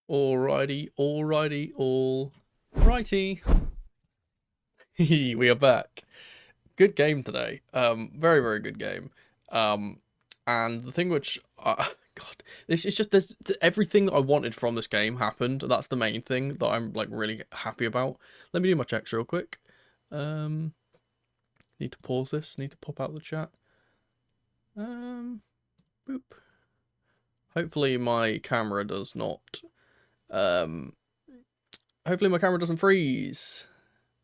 Alrighty, alrighty. We are back. Good game today. Very, very good game. And the thing which, God, this is just this. Everything that I wanted from this game happened. That's the main thing that I'm like really happy about. Let me do my checks real quick. Need to pause this. Need to pop out the chat. Boop. Hopefully my camera does not. Hopefully my camera doesn't freeze,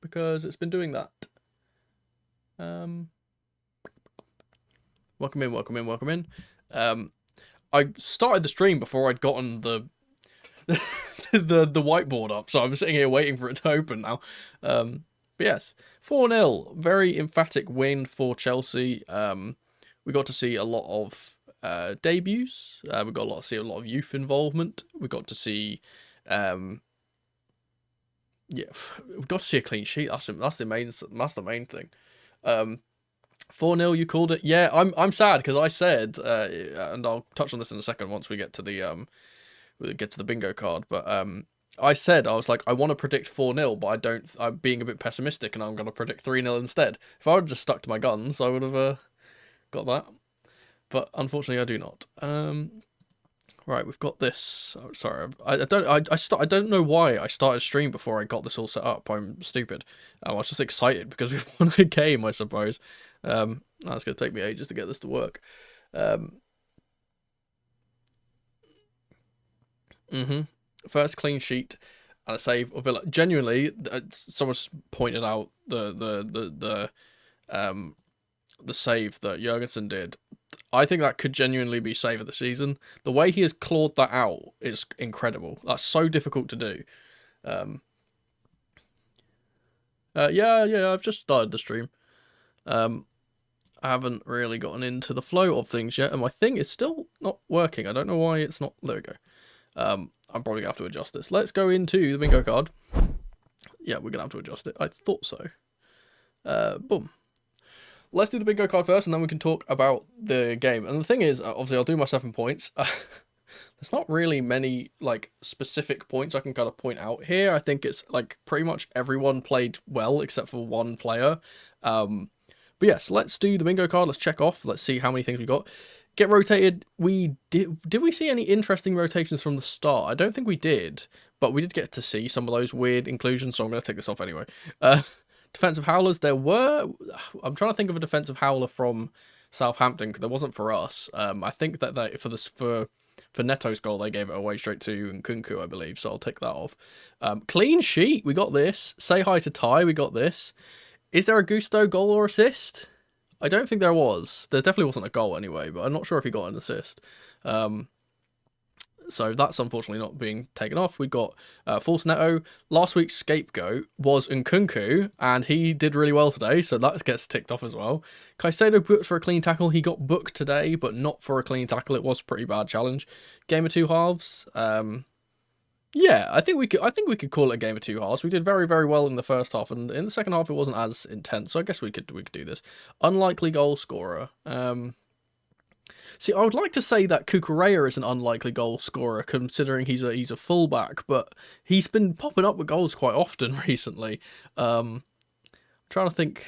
because it's been doing that. Welcome in. I started the stream before I'd gotten the the whiteboard up, so I'm sitting here waiting for it to open now. But yes, 4-0, very emphatic win for Chelsea. We got to see a lot of debuts. We got to see a lot of youth involvement. We got to see yeah, we've got to see a clean sheet. That's the main thing. 4-0, you called it. Yeah, I'm sad because I said, and I'll touch on this in a second once we get to the bingo card. But I said, I was like, I want to predict 4-0, but I'm being a bit pessimistic, and I'm going to predict 3-0 instead. If I would have just stuck to my guns, I would have got that. But unfortunately, I do not. Right, we've got this. Oh, sorry, I don't know why I started stream before I got this all set up. I'm stupid. I was just excited because we won a game, I suppose. That's going to take me ages to get this to work. First clean sheet and a save of Villa. Genuinely, someone's pointed out the save that Jurgensen did. I think that could genuinely be save of the season. The way he has clawed that out is incredible. That's so difficult to do. Yeah, I've just started the stream. I haven't really gotten into the flow of things yet, and my thing is still not working. I don't know why it's not. There we go. I'm probably gonna have to adjust this. Let's go into the bingo card. Yeah, we're gonna have to adjust it. I thought so. Boom. Let's do the bingo card first, and then we can talk about the game. And the thing is, obviously, I'll do my 7 points. There's not really many like specific points I can kind of point out here. I think it's like pretty much everyone played well except for one player. But yes, let's do the bingo card. Let's check off. Let's see how many things we got. Get rotated. Did we see any interesting rotations from the start? I don't think we did, but we did get to see some of those weird inclusions. So I'm going to take this off anyway. Defensive howlers, there were. I'm trying to think of a defensive howler from Southampton because there wasn't for us. I think that for Neto's goal they gave it away straight to Nkunku, I believe. So I'll take that off. Clean sheet, we got this. Say hi to Ty, we got this. Is there a Gusto goal or assist? I don't think there was. There definitely wasn't a goal anyway, but I'm not sure if he got an assist. So that's unfortunately not being taken off. We got false Neto. Last week's scapegoat was Nkunku, and he did really well today, so that gets ticked off as well. Caicedo booked for a clean tackle. He got booked today, but not for a clean tackle. It was a pretty bad challenge. Game of two halves. Yeah, I think we could call it a game of two halves. We did very, very well in the first half, and in the second half it wasn't as intense. So I guess we could do this. Unlikely goal scorer. See, I would like to say that Cucurella is an unlikely goal scorer, considering he's a fullback, but he's been popping up with goals quite often recently. Trying to think.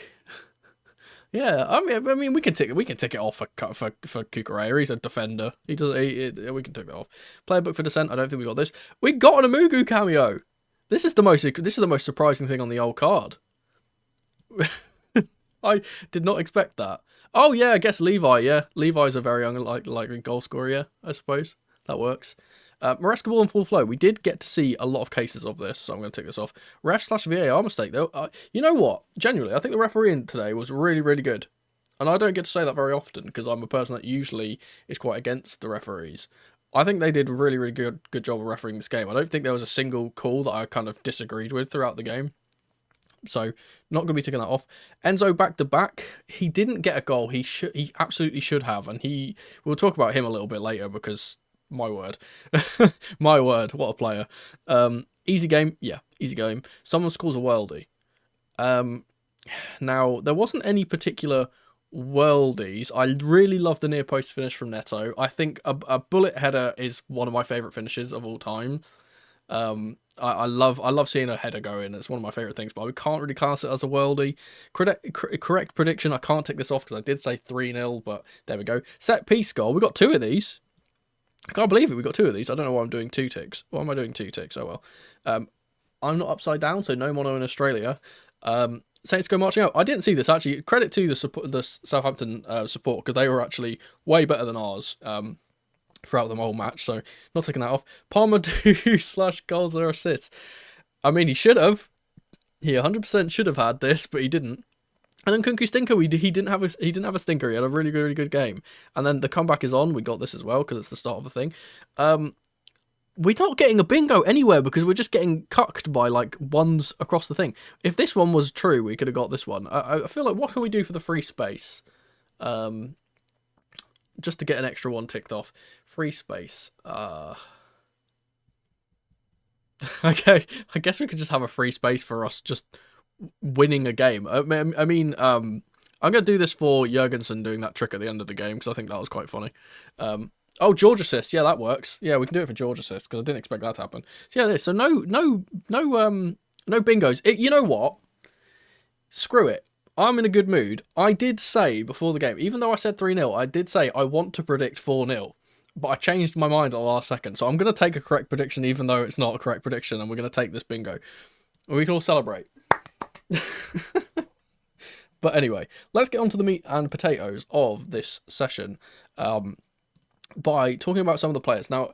Yeah, I mean, we can tick it off for Cucurella. He's a defender. We can tick that off. Player book for Descent. I don't think we got this. We got an Amugu cameo. This is the most surprising thing on the old card. I did not expect that. Oh, yeah, I guess Levi, yeah. Levi's a very unlikely goal scorer, yeah, I suppose. That works. Maresca ball in full flow. We did get to see a lot of cases of this, so I'm going to tick this off. Ref/VAR mistake, though. You know what? Genuinely, I think the refereeing today was really, really good. And I don't get to say that very often, because I'm a person that usually is quite against the referees. I think they did a really, really good job of refereeing this game. I don't think there was a single call that I kind of disagreed with throughout the game. So, not going to be taking that off. Enzo back-to-back. He didn't get a goal. He absolutely should have. And we'll talk about him a little bit later because, my word. My word, what a player. Easy game. Yeah, easy game. Someone scores a worldie. Now, there wasn't any particular worldies. I really love the near post finish from Neto. I think a bullet header is one of my favourite finishes of all time. I love seeing a header go in. It's one of my favourite things, but we can't really class it as a worldie. Correct prediction. I can't take this off because I did say 3-0, but there we go. Set piece goal. We got 2 of these. I can't believe it. We got 2 of these. I don't know why I'm doing 2 ticks. Why am I doing 2 ticks? Oh well. I'm not upside down, so no mono in Australia. Saints go marching out. I didn't see this actually. Credit to the Southampton support, because they were actually way better than ours throughout the whole match. So not taking that off. Palmer do / goals or assists. I mean, he should have. He 100% should have had this, but he didn't. And then Kunku Stinker, he didn't have a stinker. He had a really good game. And then the comeback is on. We got this as well because it's the start of the thing. We're not getting a bingo anywhere because we're just getting cucked by like ones across the thing. If this one was true, we could have got this one. I feel like, what can we do for the free space? Just to get an extra one ticked off. Free space. Okay, I guess we could just have a free space for us just winning a game. I mean, I'm going to do this for Jurgensen doing that trick at the end of the game because I think that was quite funny. Oh, George assist. Yeah, that works. Yeah, we can do it for George assist because I didn't expect that to happen. So yeah, so no bingos. You know what? Screw it. I'm in a good mood. I did say before the game, even though I said 3-0, I did say I want to predict 4-0. But I changed my mind at the last second. So I'm going to take a correct prediction even though it's not a correct prediction. And we're going to take this bingo. And we can all celebrate. But anyway, let's get on to the meat and potatoes of this session. By talking about some of the players. Now,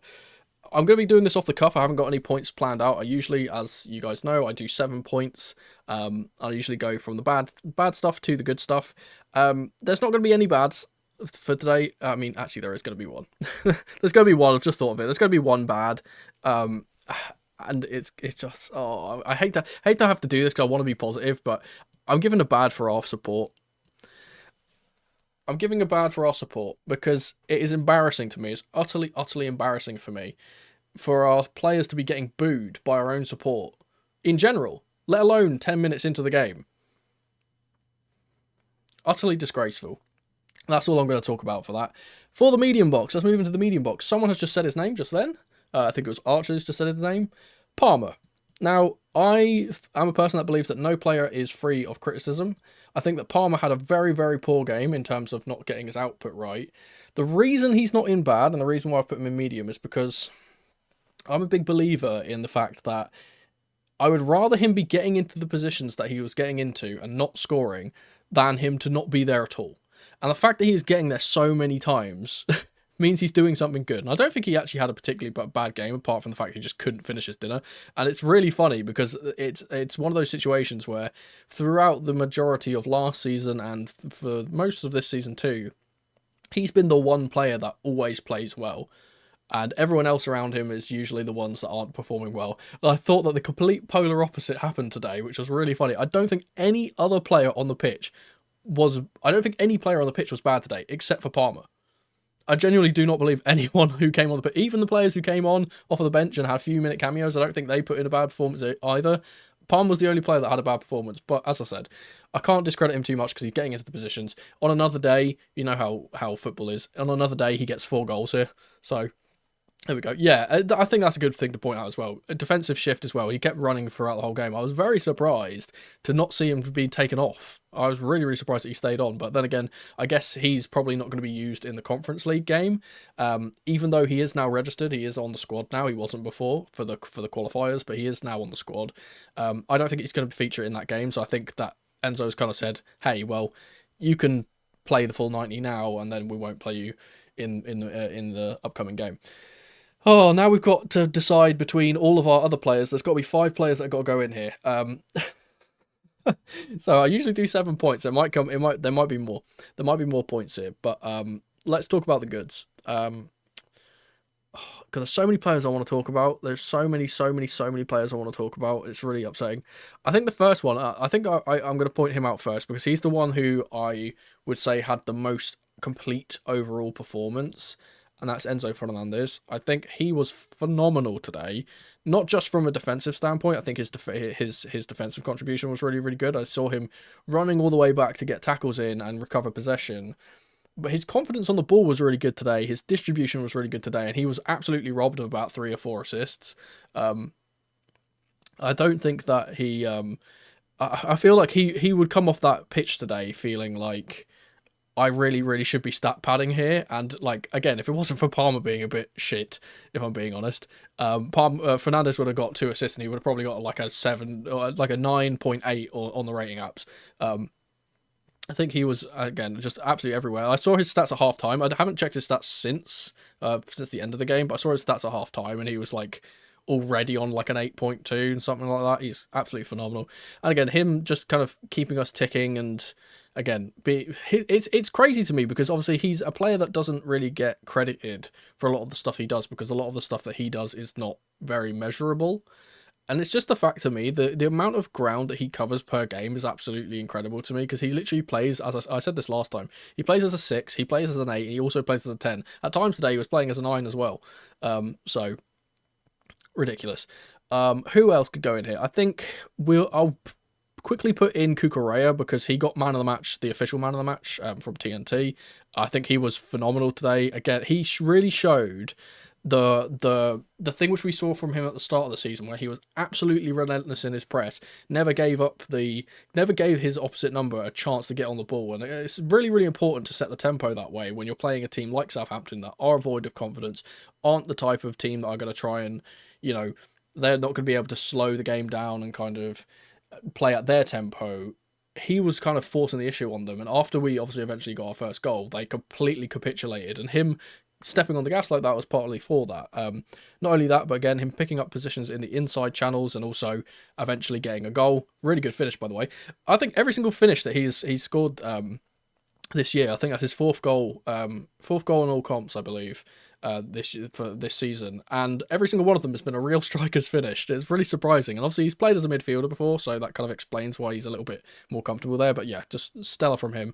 I'm going to be doing this off the cuff. I haven't got any points planned out. I usually, as you guys know, I do 7 points. I usually go from the bad stuff to the good stuff. There's not going to be any bads for today. I mean, actually, there is going to be one. There's going to be one. I've just thought of it. There's going to be one bad. And it's just, oh, I hate to have to do this because I want to be positive, but I'm giving a bad for our support. I'm giving a bad for our support because it is embarrassing to me. It's utterly embarrassing for me for our players to be getting booed by our own support in general, let alone 10 minutes into the game. Utterly disgraceful. That's all I'm going to talk about for that. For the medium box, let's move into the medium box. Someone has just said his name just then. I think it was Archer who's just said his name. Palmer. Now, I am a person that believes that no player is free of criticism. I think that Palmer had a very poor game in terms of not getting his output right. The reason he's not in bad, and the reason why I put him in medium, is because I'm a big believer in the fact that I would rather him be getting into the positions that he was getting into and not scoring than him to not be there at all. And the fact that he's getting there so many times means he's doing something good. And I don't think he actually had a particularly bad game, apart from the fact he just couldn't finish his dinner. And it's really funny because it's one of those situations where throughout the majority of last season and for most of this season too, he's been the one player that always plays well. And everyone else around him is usually the ones that aren't performing well. And I thought that the complete polar opposite happened today, which was really funny. I don't think any other player on the pitch was bad today, except for Palmer. I genuinely do not believe anyone who came on the pitch, even the players who came on off of the bench and had few-minute cameos, I don't think they put in a bad performance either. Palmer was the only player that had a bad performance, but as I said, I can't discredit him too much because he's getting into the positions. On another day, you know how football is, on another day he gets 4 goals here, so there we go. Yeah, I think that's a good thing to point out as well. A defensive shift as well. He kept running throughout the whole game. I was very surprised to not see him be taken off. I was really surprised that he stayed on. But then again, I guess he's probably not going to be used in the Conference League game. Even though he is now registered, he is on the squad now. He wasn't before for the qualifiers, but he is now on the squad. I don't think he's going to feature in that game. So I think that Enzo's kind of said, hey, well, you can play the full 90 now, and then we won't play you in the upcoming game. Oh, now we've got to decide between all of our other players. There's got to be 5 players that have got to go in here. So I usually do 7 points. There might be more. There might be more points here. But let's talk about the goods. Because there's so many players I want to talk about. There's so many players I want to talk about. It's really upsetting. I think the first one, I think I'm going to point him out first because he's the one who I would say had the most complete overall performance. And that's Enzo Fernandez. I think he was phenomenal today, not just from a defensive standpoint. I think his defensive contribution was really good. I saw him running all the way back to get tackles in and recover possession. But his confidence on the ball was really good today. His distribution was really good today, and he was absolutely robbed of about 3 or 4 assists. I don't think that he. I feel like he would come off that pitch today feeling like I really, really should be stat padding here. And like again, if it wasn't for Palmer being a bit shit, if I'm being honest, Fernandes would have got 2 assists and he would have probably got like a 7 or like a 9.8 on the rating apps. I think he was again just absolutely everywhere. I saw his stats at half time. I haven't checked his stats since the end of the game, but I saw his stats at half time and he was like already on like an 8.2 and something like that. He's absolutely phenomenal. And again, him just kind of keeping us ticking and again, it's crazy to me because obviously he's a player that doesn't really get credited for a lot of the stuff he does because a lot of the stuff that he does is not very measurable. And it's just the fact to me, the amount of ground that he covers per game is absolutely incredible to me because he literally plays, as I said this last time, he plays as a 6, he plays as an 8, and he also plays as a 10. At times today, he was playing as a 9 as well. So, ridiculous. Who else could go in here? I think I'll quickly put in Kukurea because he got man of the match, the official man of the match from TNT. I think he was phenomenal today. Again, he really showed the thing which we saw from him at the start of the season where he was absolutely relentless in his press, never gave his opposite number a chance to get on the ball. And it's really, really important to set the tempo that way when you're playing a team like Southampton that are void of confidence, aren't the type of team that are going to try and, they're not going to be able to slow the game down and kind of play at their tempo. He was kind of forcing the issue on them, and after we obviously eventually got our first goal, they completely capitulated, and him stepping on the gas like that was partly for that. Not only that, but again, him picking up positions in the inside channels and also eventually getting a goal. Really good finish, by the way. I think every single finish that he's scored this year, I think that's his fourth goal in all comps, I believe, for this season, and every single one of them has been a real striker's finish. It's really surprising, and obviously he's played as a midfielder before, so that kind of explains why he's a little bit more comfortable there. But yeah, just stellar from him.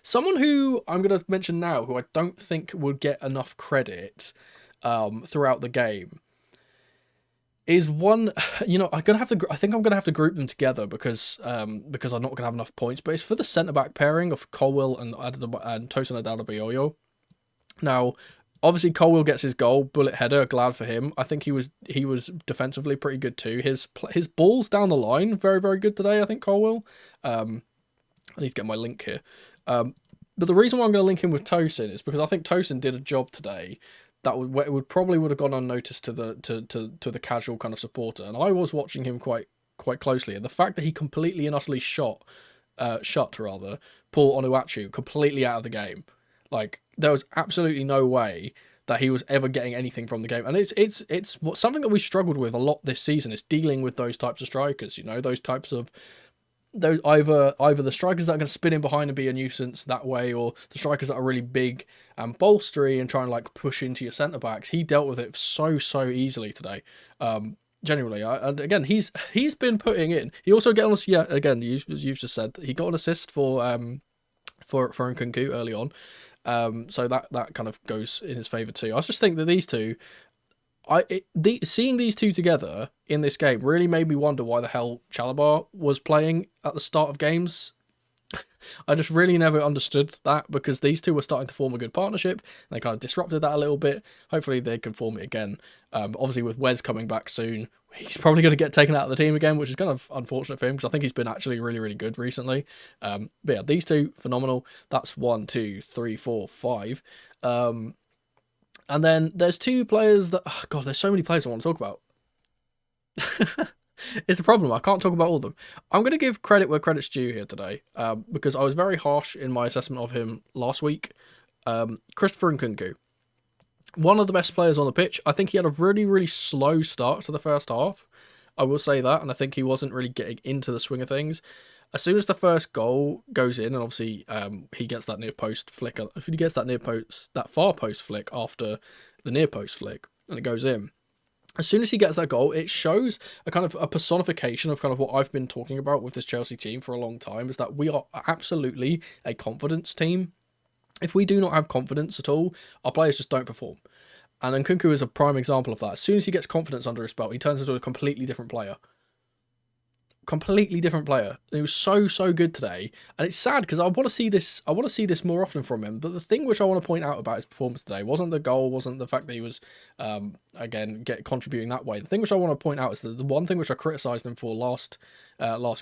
Someone who I'm going to mention now, who I don't think would get enough credit throughout the game, is one. I think I'm going to have to group them together because I'm not going to have enough points. But it's for the centre back pairing of Colwill and Tosin Adebayo. Now, obviously, Colwill gets his goal, bullet header. Glad for him. I think he was defensively pretty good too. His balls down the line, very, very good today. I think Colwill. I need to get my link here. But the reason why I'm going to link him with Tosin is because I think Tosin did a job today that would probably have gone unnoticed to the casual kind of supporter, and I was watching him quite closely, and the fact that he completely and utterly shut Paul Onuachu completely out of the game. Like, there was absolutely no way that he was ever getting anything from the game. And it's something that we struggled with a lot this season, is dealing with those types of strikers, those types of, those either the strikers that are going to spin in behind and be a nuisance that way, or the strikers that are really big and bolstery and try and like push into your centre-backs. He dealt with it so easily today. Genuinely, and again, he's been putting in. He also got on us, yeah, again, you've just said, that he got an assist for Nkunku early on. So that kind of goes in his favour too. I just think that these two, seeing these two together in this game really made me wonder why the hell Chalobah was playing at the start of games. I just really never understood that, because these two were starting to form a good partnership. They kind of disrupted that a little bit. Hopefully they can form it again. Obviously with Wes coming back soon, he's probably going to get taken out of the team again, which is kind of unfortunate for him, because I think he's been actually really, really good recently. But yeah, these two, phenomenal. That's 1, 2, 3, 4, 5. And then there's two players that... Oh God, there's so many players I want to talk about. It's a problem. I can't talk about all of them. I'm going to give credit where credit's due here today, because I was very harsh in my assessment of him last week. Christopher Nkunku, one of the best players on the pitch. I think he had a really, really slow start to the first half. I will say that, and I think he wasn't really getting into the swing of things. As soon as the first goal goes in, and obviously he gets that near post flick, if he gets that far post flick after the near post flick, and it goes in. As soon as he gets that goal, it shows a kind of a personification of kind of what I've been talking about with this Chelsea team for a long time, is that we are absolutely a confidence team. If we do not have confidence at all, our players just don't perform. And Nkunku is a prime example of that. As soon as he gets confidence under his belt, he turns into a completely different player. completely different player. He was so good today, and it's sad because I want to see this. I want to see this more often from him. But the thing which I want to point out about his performance today wasn't the goal, wasn't the fact that he was again contributing that way. The thing which I want to point out is that the one thing which I criticised him for last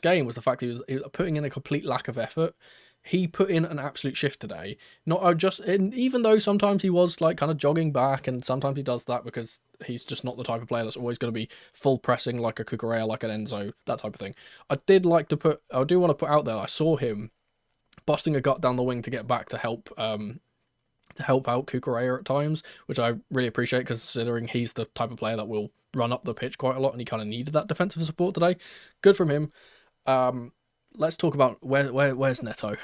game was the fact that he was putting in a complete lack of effort. He put in an absolute shift today. Not just, and even though sometimes he was like kind of jogging back, and sometimes he does that because he's just not the type of player that's always going to be full pressing like a Cucurella, like an Enzo, that type of thing. I do want to put out there, I saw him busting a gut down the wing to get back to help out Cucurella at times, which I really appreciate considering he's the type of player that will run up the pitch quite a lot, and he kind of needed that defensive support today. Good from him. Let's talk about where's Neto.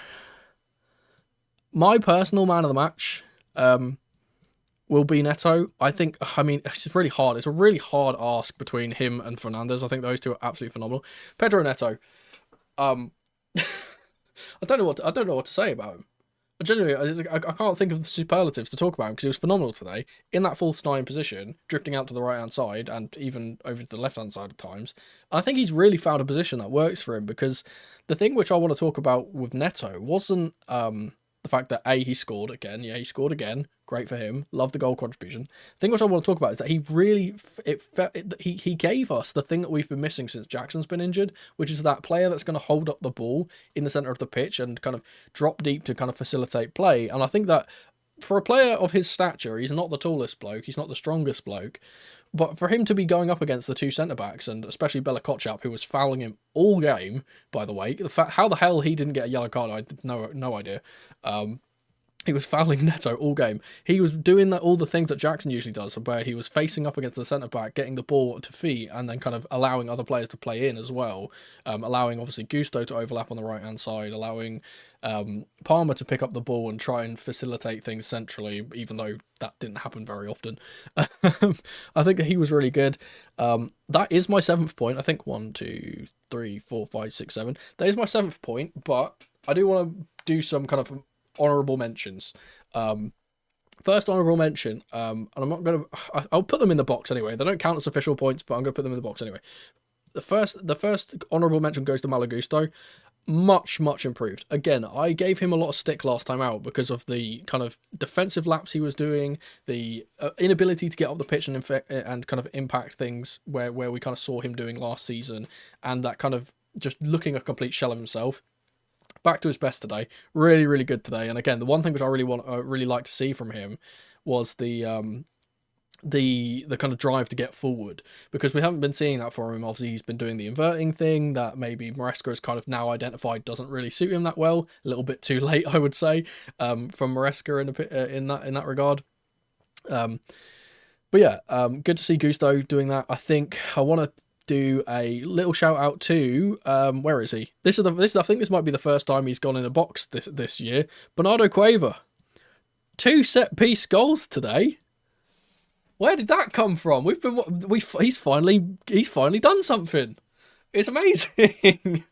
My personal man of the match will be Neto. I mean, it's really hard. It's a really hard ask between him and Fernandes. I think those two are absolutely phenomenal. Pedro Neto. I don't know what to say about him. Genuinely, I can't think of the superlatives to talk about him because he was phenomenal today in that false nine position, drifting out to the right hand side and even over to the left hand side at times. I think he's really found a position that works for him, because the thing which I want to talk about with Neto wasn't the fact that he scored again. Yeah, he scored again. Great for him. Love the goal contribution. The thing which I want to talk about is that he really he gave us the thing that we've been missing since Jackson's been injured, which is that player that's going to hold up the ball in the center of the pitch and kind of drop deep to kind of facilitate play. And I think that for a player of his stature, he's not the tallest bloke, he's not the strongest bloke, but for him to be going up against the two centre-backs, and especially Bella Kotchap, who was fouling him all game, by the way, how the hell he didn't get a yellow card, I had no idea. He was fouling Neto all game. He was doing all the things that Jackson usually does, where he was facing up against the centre-back, getting the ball to feet, and then kind of allowing other players to play in as well. Allowing, obviously, Gusto to overlap on the right-hand side, allowing Palmer to pick up the ball and try and facilitate things centrally, even though that didn't happen very often. I think that he was really good. That is my 7th point. I think 1, 2, 3, 4, 5, 6, 7. That is my 7th point, but I do want to do some kind of honourable mentions. First honourable mention, and I'm not going to... I'll put them in the box anyway. They don't count as official points, but I'm going to put them in the box anyway. The first honourable mention goes to Malo Gusto. Much improved. Again, I gave him a lot of stick last time out because of the kind of defensive laps he was doing, the inability to get up the pitch and kind of impact things where we kind of saw him doing last season, and that kind of just looking a complete shell of himself. Back to his best today. Really good today. And again, the one thing which I really like to see from him was the kind of drive to get forward, because we haven't been seeing that from him. Obviously, he's been doing the inverting thing that maybe Maresca has kind of now identified doesn't really suit him that well. A little bit too late, I would say, from Maresca in that regard. But yeah, good to see Gusto doing that. I think I want to do a little shout out to where is he? I think this might be the first time he's gone in a box this year. Bernardo Cueva, 2 set piece goals today. Where did that come from? He's finally done something. It's amazing.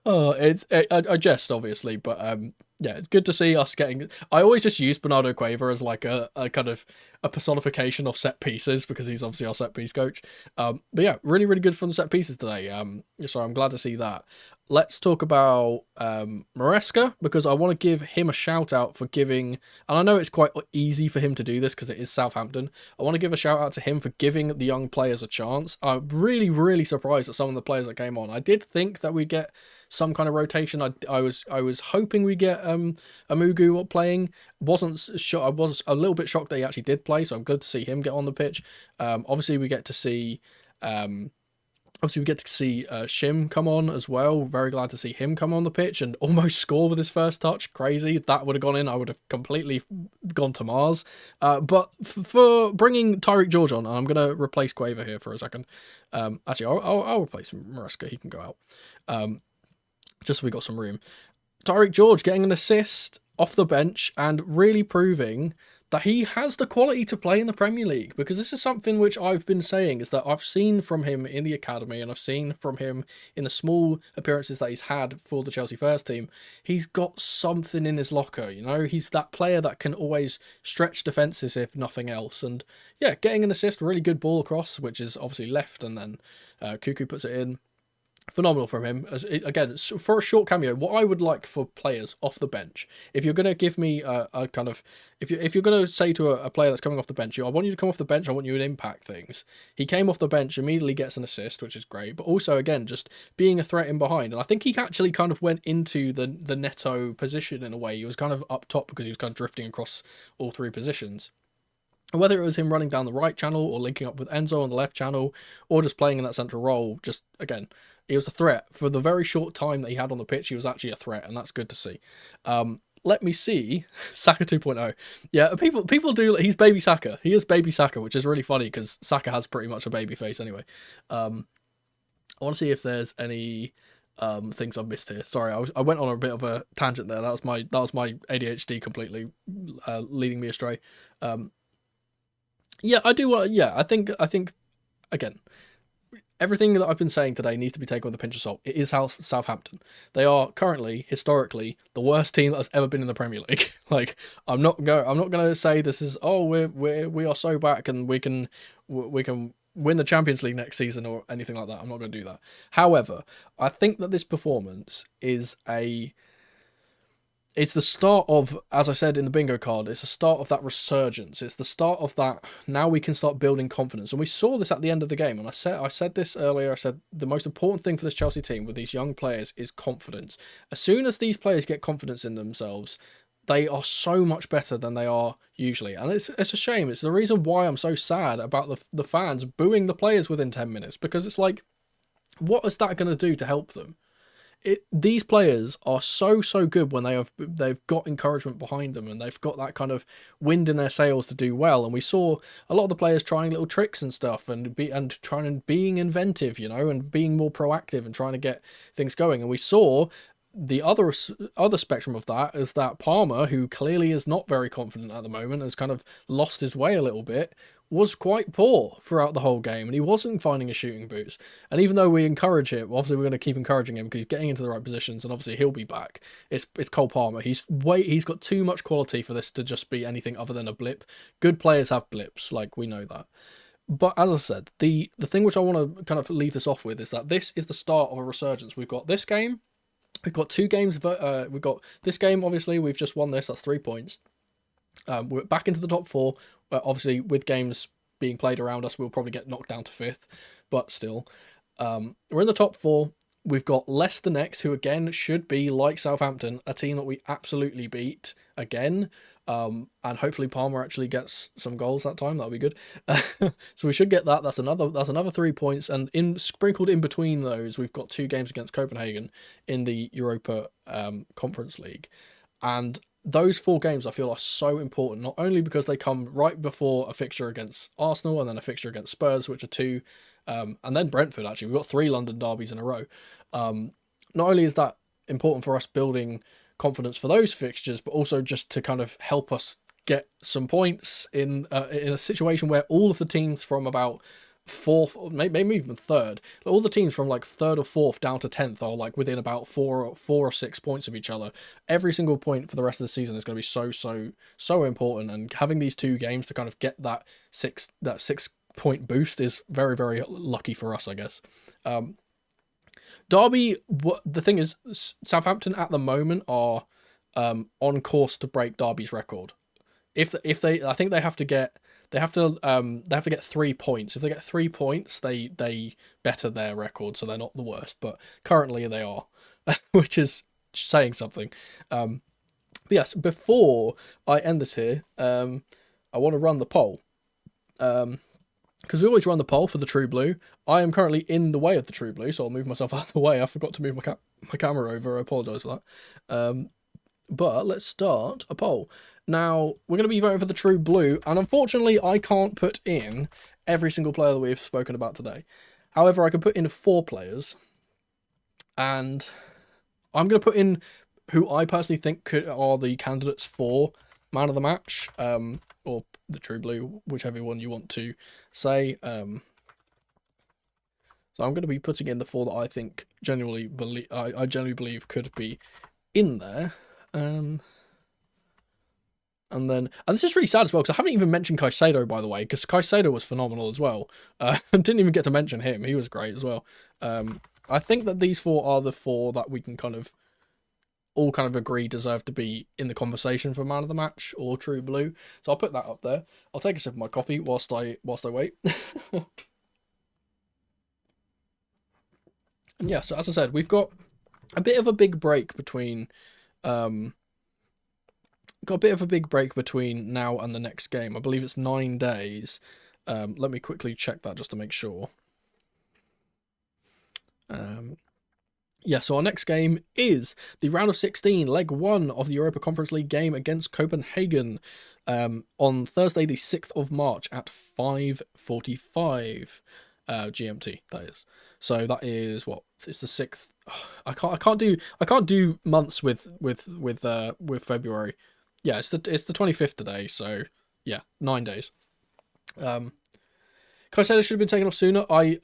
I jest obviously, but yeah, it's good to see us getting. I always just use Bernardo Cueva as like a kind of a personification of set pieces, because he's obviously our set piece coach. But yeah, really good from the set pieces today. So I'm glad to see that. Let's talk about Maresca, because I want to give him a shout out for giving, and I know it's quite easy for him to do this because it is Southampton. I want to give a shout out to him for giving the young players a chance. I'm really surprised at some of the players that came on. I did think that we'd get some kind of rotation. I was hoping we get Amugu playing. Wasn't sure. I was a little bit shocked that he actually did play, so I'm good to see him get on the pitch. Obviously we get to see Shim come on as well. Very glad to see him come on the pitch and almost score with his first touch. Crazy. If that would have gone in, I would have completely gone to Mars. But for bringing Tyreek George on, I'm going to replace Cueva here for a second. Actually, I'll replace Maresca. He can go out. Just so we got some room. Tyreek George getting an assist off the bench and really proving that he has the quality to play in the Premier League, because this is something which I've been saying, is that I've seen from him in the academy and I've seen from him in the small appearances that he's had for the Chelsea first team. He's got something in his locker, you know. He's that player that can always stretch defences if nothing else. And yeah, getting an assist, really good ball across, which is obviously left, and then Cuckoo puts it in. phenomenal from him. Again, for a short cameo, what I would like for players off the bench, if you're going to give me a kind of, if you're going to say to a player that's coming off the bench, I want you to come off the bench, I want you to impact things. He came off the bench, immediately gets an assist, which is great, but also, again, just being a threat in behind. And I think he actually kind of went into the Neto position in a way. He was kind of up top because he was kind of drifting across all three positions. And whether it was him running down the right channel or linking up with Enzo on the left channel or just playing in that central role, just, again, he was a threat. For the very short time that he had on the pitch, he was actually a threat, and that's good to see. Let me see. Saka 2.0. Yeah, people do... He's baby Saka. He is baby Saka, which is really funny because Saka has pretty much a baby face anyway. I want to see if there's any things I've missed here. Sorry, I went on a bit of a tangent there. That was my ADHD completely leading me astray. Yeah, I do want... Yeah, I think again, everything that I've been saying today needs to be taken with a pinch of salt. It is Southampton. They are currently, historically, the worst team that has ever been in the Premier League. Like, I'm not going to say this is, oh, we are so back and we can win the Champions League next season or anything like that. I'm not going to do that. However, I think that this performance is it's the start of, as I said in the bingo card, it's the start of that resurgence. It's the start of that, now we can start building confidence. And we saw this at the end of the game. And I said this earlier, I said the most important thing for this Chelsea team with these young players is confidence. As soon as these players get confidence in themselves, they are so much better than they are usually. And it's a shame. It's the reason why I'm so sad about the fans booing the players within 10 minutes. Because it's like, what is that going to do to help them? These players are so good when they've got encouragement behind them and they've got that kind of wind in their sails to do well. And we saw a lot of the players trying little tricks and stuff and being inventive, and being more proactive and trying to get things going. And we saw the other spectrum of that is that Palmer, who clearly is not very confident at the moment, has kind of lost his way a little bit, was quite poor throughout the whole game, and he wasn't finding his shooting boots. And even though we encourage him, obviously we're going to keep encouraging him because he's getting into the right positions, and obviously he'll be back. It's Cole Palmer. He's got too much quality for this to just be anything other than a blip. Good players have blips, like we know that. But as I said, the thing which I want to kind of leave this off with is that this is the start of a resurgence. We've got this game. We've got two games. We've got this game, obviously. We've just won this. That's 3 points. We're back into the top four. Obviously, with games being played around us, we'll probably get knocked down to 5th. But still, we're in the top four. We've got Leicester next, who again should be, like Southampton, a team that we absolutely beat again. And hopefully Palmer actually gets some goals that time. That'll be good. So we should get that. That's another 3 points. And sprinkled in between those, we've got 2 games against Copenhagen in the Europa Conference League. And those 4 games I feel are so important, not only because they come right before a fixture against Arsenal and then a fixture against Spurs, which are 2, and then Brentford, actually. We've got 3 London derbies in a row. Not only is that important for us building confidence for those fixtures, but also just to kind of help us get some points in a situation where all of the teams from about 4th, maybe even 3rd, all the teams from like 3rd or 4th down to 10th are like within about 4 or 6 points of each other. Every single point for the rest of the season is going to be so important, and having these 2 games to kind of get that 6 point boost is very, very lucky for us, I guess. Derby, the thing is, Southampton at the moment are on course to break Derby's record. I think they have to get 3 points. If they get 3 points, they better their record, so they're not the worst. But currently they are, which is saying something. But yes, before I end this here, I want to run the poll. Because we always run the poll for the True Blue. I am currently in the way of the True Blue, so I'll move myself out of the way. I forgot to move my camera over. I apologise for that. But let's start a poll. Now, we're going to be voting for the True Blue, and unfortunately, I can't put in every single player that we've spoken about today. However, I can put in 4 players, and I'm going to put in who I personally think are the candidates for Man of the Match, or the True Blue, whichever one you want to say. So I'm going to be putting in the 4 that I think I genuinely believe could be in there. And this is really sad as well, because I haven't even mentioned Caicedo, by the way, because Caicedo was phenomenal as well. I didn't even get to mention him. He was great as well. I think that these four are the four that we can all agree deserve to be in the conversation for man of the match or true blue. So I'll put that up there. I'll take a sip of my coffee whilst I wait. And yeah, so as I said, we've got a bit of a big break between now and the next game. I believe it's 9 days. Let me quickly check that just to make sure. Yeah, so our next game is the round of 16, leg 1 of the Europa Conference League game against Copenhagen on Thursday, the 6th of March at 5:45 GMT. That is. So that is what? It's the 6th. I can't do months with February. Yeah, it's the 25th today. So yeah, 9 days. Caicedo should have been taken off sooner. I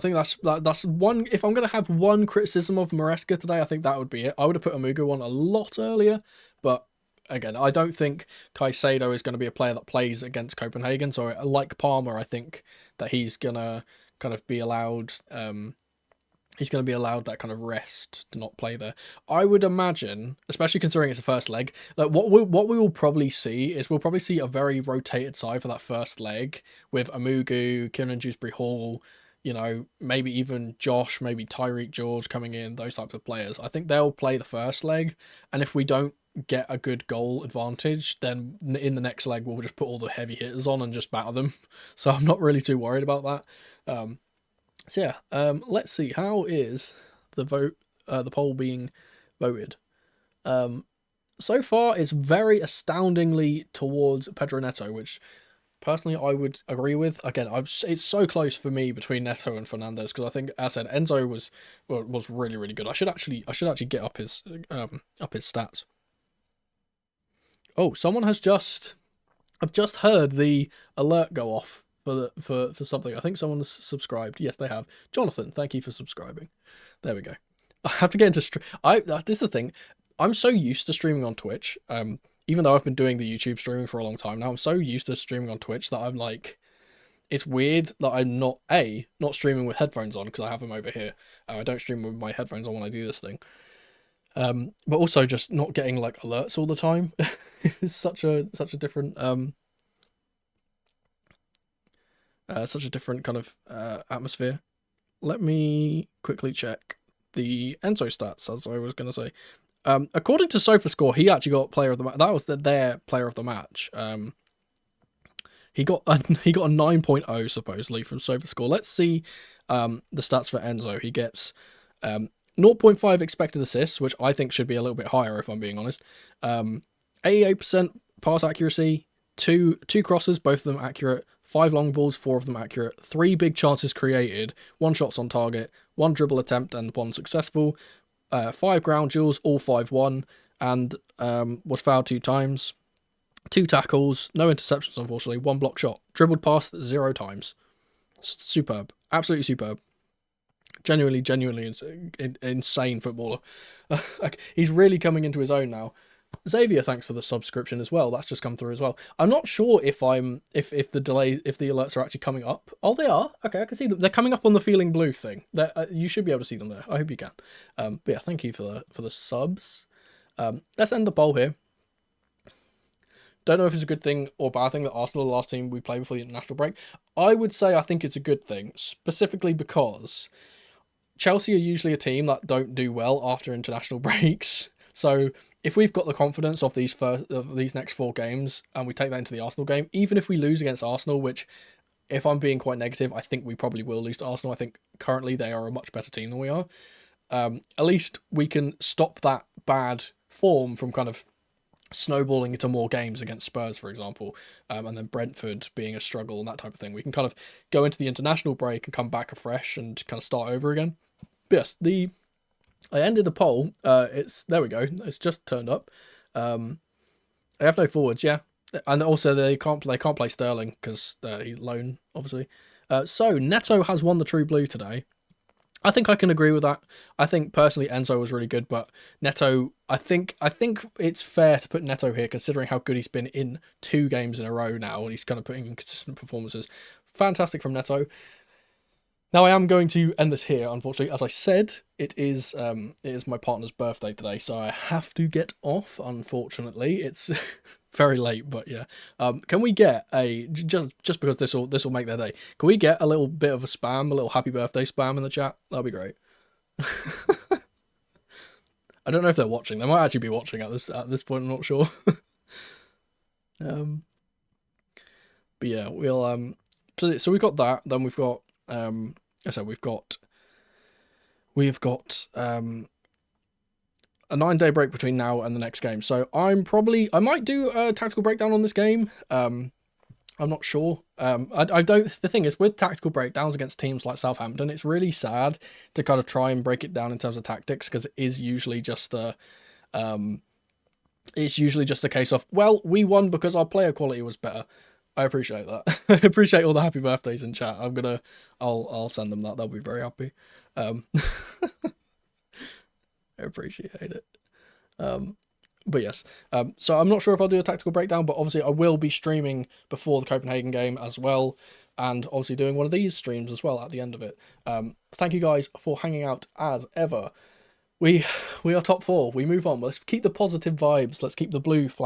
think that's one. If I'm gonna have one criticism of Maresca today, I think that would be it. I would have put Amugu on a lot earlier, but again, I don't think Caicedo is going to be a player that plays against Copenhagen. So like Palmer, I think that he's gonna be allowed. He's going to be allowed that kind of rest to not play there. I would imagine, especially considering it's a first leg, like what we will probably see is we'll probably see a very rotated side for that first leg with Amugu, Kieran Dewsbury Hall. Maybe even Josh, maybe Tyreek George coming in, those types of players. I think they'll play the first leg, and if we don't get a good goal advantage, then in the next leg we'll just put all the heavy hitters on and just batter them. So I'm not really too worried about that. So yeah, let's see, how is the poll being voted? So far it's very astoundingly towards Pedro Neto, which personally I would agree with. Again, it's so close for me between Neto and Fernandes, because I think, as I said, Enzo was really, really good. I should actually get up his stats. Oh, I've just heard the alert go off for something. I think someone's subscribed. Yes, they have. Jonathan, thank you for subscribing. There we go. I have to get into this is the thing. I'm so used to streaming on Twitch. Even though I've been doing the YouTube streaming for a long time now, I'm so used to streaming on Twitch that I'm like, it's weird that I'm not streaming with headphones on, because I have them over here. I don't stream with my headphones on when I do this thing. But also just not getting like alerts all the time. It's such a different kind of atmosphere. Let me quickly check the Enzo stats, as I was going to say. According to SofaScore, he actually got player of the match. That was their player of the match. He got a 9.0 supposedly from SofaScore. Let's see the stats for Enzo. He gets 0.5 expected assists, which I think should be a little bit higher if I'm being honest. 88% pass accuracy, two crosses, both of them accurate, 5 long balls, 4 of them accurate, 3 big chances created, 1 shots on target, 1 dribble attempt and 1 successful. 5 ground duels, all 5-1, and was fouled 2 times. 2 tackles, no interceptions unfortunately, 1 block shot. Dribbled past 0 times. Superb. Absolutely superb. Genuinely insane footballer. He's really coming into his own now. Xavier, thanks for the subscription as well. That's just come through as well. I'm not sure if the alerts are actually coming up. Oh, they are. Okay, I can see them. They're coming up on the Feeling Blue thing. You should be able to see them there. I hope you can. But yeah, thank you for the subs. Let's end the poll here. Don't know if it's a good thing or bad thing that Arsenal are the last team we play before the international break. I would say I think it's a good thing, specifically because Chelsea are usually a team that don't do well after international breaks. So if we've got the confidence of these next 4 games and we take that into the Arsenal game, even if we lose against Arsenal, which, if I'm being quite negative, I think we probably will lose to Arsenal. I think currently they are a much better team than we are. At least we can stop that bad form from kind of snowballing into more games against Spurs, for example, and then Brentford being a struggle and that type of thing. We can kind of go into the international break and come back afresh and kind of start over again. But yes, I ended the poll. There we go. It's just turned up. I have no forwards, yeah, and also they can't play Sterling because he's loan, obviously. So Neto has won the True Blue today. I think I can agree with that. I think personally Enzo was really good, but Neto, I think it's fair to put Neto here considering how good he's been in 2 games in a row now, and he's kind of putting in consistent performances. Fantastic from Neto. Now I am going to end this here, unfortunately. As I said, it is my partner's birthday today, so I have to get off, unfortunately. It's very late, but yeah. Can we get a just because this will make their day? Can we get a little bit of a spam, a little happy birthday spam in the chat? That'd be great. I don't know if they're watching. They might actually be watching at this point. I'm not sure. But yeah, we'll So we've got that. Then we've got I said we've got a 9-day break between now and the next game. So I might do a tactical breakdown on this game. I'm not sure. I don't. The thing is, with tactical breakdowns against teams like Southampton, it's really sad to kind of try and break it down in terms of tactics, because it is usually just it's usually just a case of, well, we won because our player quality was better. I appreciate that. I appreciate all the happy birthdays in chat. I'll send them that. They'll be very happy. I appreciate it. But yes, so I'm not sure if I'll do a tactical breakdown, but obviously I will be streaming before the Copenhagen game as well, and obviously doing one of these streams as well at the end of it. Thank you guys for hanging out as ever. We are top 4. We move on. Let's keep the positive vibes. Let's keep the blue flag.